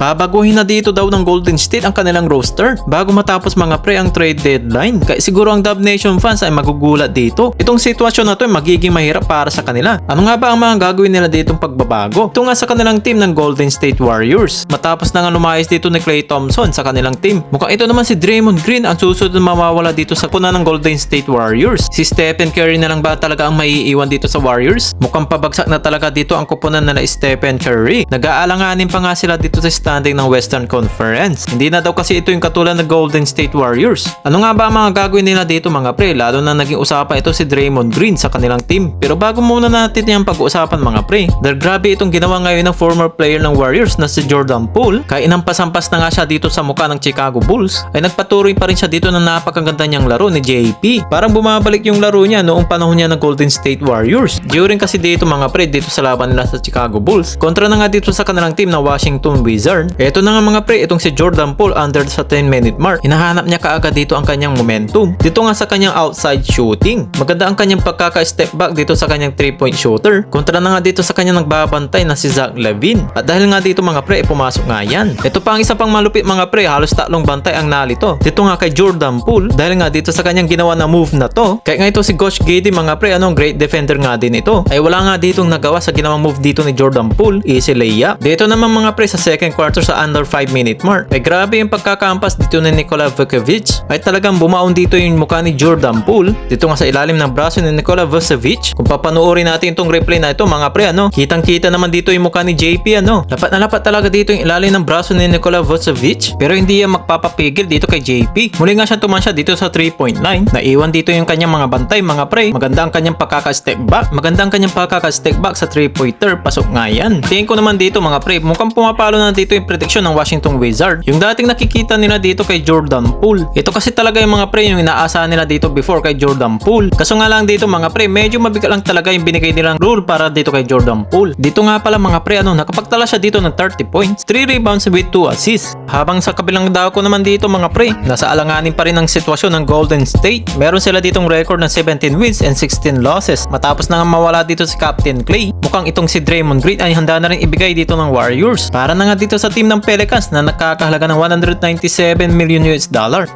Babaguhin na dito daw ng Golden State ang kanilang roster bago matapos mga pre ang trade deadline. Kaya siguro ang Dub Nation fans ay magugulat dito. Itong sitwasyon na to ay magiging mahirap para sa kanila. Ano nga ba ang mga gagawin nila ditong pagbabago? Ito nga sa kanilang team ng Golden State Warriors. Matapos na nga lumayas dito ni Klay Thompson sa kanilang team, mukhang ito naman si Draymond Green ang susunod na mawawala dito sa puna ng Golden State Warriors. Si Stephen Curry na lang ba talaga ang maiiwan dito sa Warriors? Mukhang pabagsak na talaga dito ang kupunan na Stephen Curry. Nag-aalanganin pa nga sila dito sa standing ng Western Conference. Hindi na daw kasi ito yung katulad ng Golden State Warriors. Ano nga ba ang mga gagawin nila dito mga pre? Lalo na naging usapan ito si Draymond Green sa kanilang team. Pero bago muna natin yung pag-uusapan mga pre, dahil grabe itong ginawa ngayon ng former player ng Warriors na si Jordan Poole. Kaya inampas-ampas na nga siya dito sa mukha ng Chicago Bulls, ay nagpatuloy pa rin siya dito na napakaganda niyang laro ni JP. Parang bumabalik yung laro niya noong panahon niya ng Golden State Warriors. During kasi dito mga pre, dito sa laban nila sa Chicago Bulls, kontra na nga dito sa kanilang team na Washington Wizards. Eto na nga mga pre, itong si Jordan Poole under sa 10-minute mark. Hinahanap niya kaagad dito ang kanyang momentum. Dito nga sa kanyang outside shooting. Maganda ang kanyang pagkaka-step back dito sa kanyang 3-point shooter. Kontra na nga dito sa kanyang nagbabantay na si Zach LaVine. At dahil nga dito mga pre, pumasok nga yan. Ito pa ang isa pang malupit mga pre, halos tatlong bantay ang nalito. Dito nga kay Jordan Poole, dahil nga dito sa kanyang ginawa na move na to. Kaya nga ito si Gosh Giddey mga pre, great defender nga din ito. Ay wala nga ditong nagawa sa ginawang move dito ni Jordan Poole, easy layup. Dito naman mga pre sa second quarter sa under 5-minute mark. Ay grabe yung pagkakampas dito ni Nikola Vucevic. Ay talagang bumaon dito yung mukha ni Jordan Poole. Dito nga sa ilalim ng braso ni Nikola Vucevic. Kung papanoorin natin itong replay na ito mga pre, kitang-kita naman dito yung mukha ni JP, lapat na lapat talaga dito yung ilalim ng braso ni Nikola Vucevic. Pero hindi yan magpapapigil dito kay JP. Muli nga siya tumansya dito sa 3-point line. Naiwan dito yung kanyang mga bantay mga pre. Maganda ang kanyang pagkaka-step back. Maganda ang kanyang pagkaka-step back sa 3-pointer. Pasok nga yan. Tingin ko naman dito mga pre, mukhang pumapalo na dito yung prediction ng Washington Wizards. Yung dating nakikita nila dito kay Jordan Poole. Ito kasi talaga yung mga pre yung inaasahan nila dito before kay Jordan Poole. Kaso nga lang dito mga pre, medyo mabigat lang talaga yung binigay nilang rule para dito kay Jordan Poole. Dito nga pala mga pre, nakapagtala siya dito ng 30 points, 3 rebounds with 2 assists. Habang sa kabilang dako naman dito mga pre, nasa alanganin pa rin ang sitwasyon ng Golden State. Meron sila ditong record ng 17 wins and 16 losses. Matapos na nga mawala dito si Captain Klay, mukhang itong si Draymond Green ay handa na rin ibigay dito ng Warriors. Para na nga dito sa team ng Pelicans na nakakahalaga ng $197 million.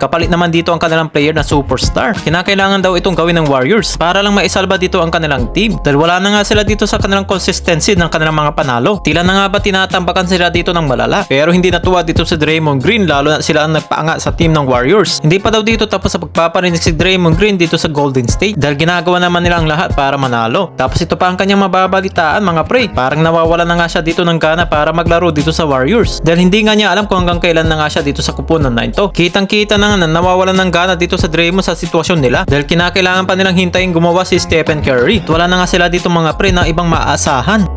Kapalit naman dito ang kanilang player na superstar. Kinakailangan daw itong gawin ng Warriors para lang maisalba dito ang kanilang team. Dahil wala na nga sila dito sa kanilang consistency ng kanilang mga panalo. Tila na nga ba tinatambakan sila dito ng malala. Pero hindi natuwa dito si Draymond Green, lalo na sila ang nagpaangat sa team ng Warriors. Hindi pa daw dito tapos sa pagpaparinig si Draymond Green dito sa Golden State dahil ginagawa naman nila ang lahat para manalo. Tapos ito pa ang kanyang mababalitaan mga pre. Parang nawawala na nga siya dito ng gana para maglaro dito sa Warriors. Dahil hindi nga niya alam kung hanggang kailan na nga siya dito sa kupunan na ito. Kitang-kita na nga na nawawala ng gana dito sa Draymond sa sitwasyon nila dahil kinakailangan pa nilang hintayin gumawa si Stephen Curry. At wala na nga sila dito mga pre na ibang maasahan.